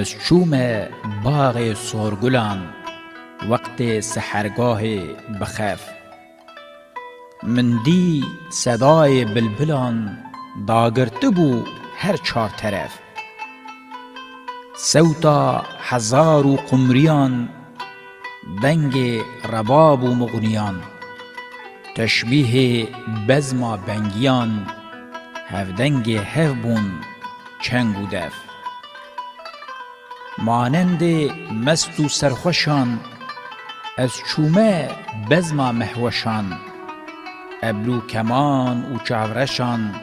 از چوم باغ سورگلان وقت سحرگاه بخف. من دی صدای بلبلان داگرته بو هر چار طرف. صوتا هزار و قمریان دنگ رباب و مغنیان. تشبیه بزما بنگیان هفدنگ هفبون چنگ و دف. مانند مست و سرخوشان از چومه بزما مهوشان. ابلو کمان و چاورشان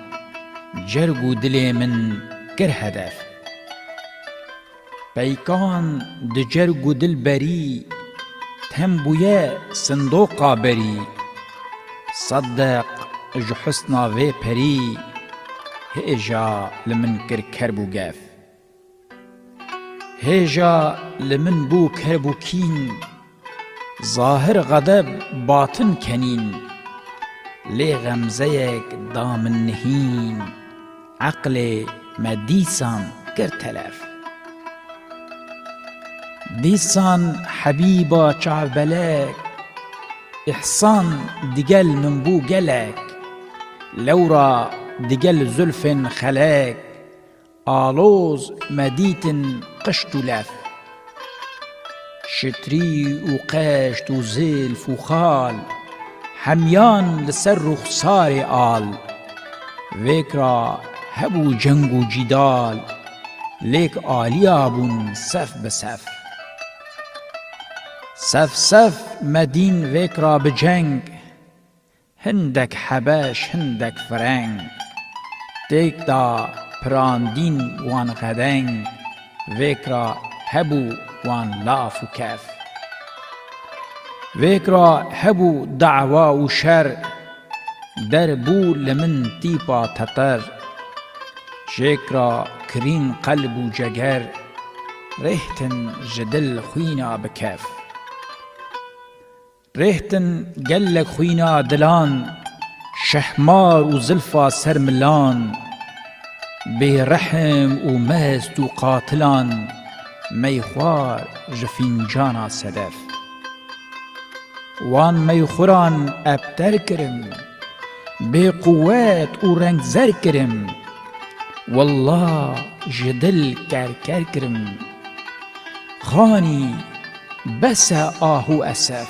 جرگ و دل من گر هدف. پیکان د جرگ و دل بری تنبویه صندوقا بری. صدق اج حسنا و پری هیجا لمن کرب و گف. هیجا لمن بو کرب و کین ظاهر غضب باطن کنین. لی غمزه یک دامن نهین عقل مدیسان گر تلف. دیسان حبیبا چاوبلک احسان دیگل من بو گلک. لورا دیگل زلفن خلک آلوز مدیتن قشت و لف. شتری و قشت و زلف و خال همیان لسر رخسار آل. ویکرا هبو جنگ و جدال لیک آلیا بون صف بصف. صف صف مدین ویکرا بجنگ هندک حبش هندک فرنگ. تیک دا پراندین وان غدنگ ویکرا هبو وان لاف و کف. ویکرا هبو دعوا و شر در بو لمن تیپا تتر. جیکرا کرین قلب و جگر ریحتن جدل خوینا بکف. ریحتن گلک خوینا دلان شهمار و زلفا سرملان. بی رحم و مست و قاتلان میخوار جفینجانا صدف. وان میخوران ابتر کرم بی قوت و رنگ زر کرم. والله جدل کر کرم خانی بس آهو اسف.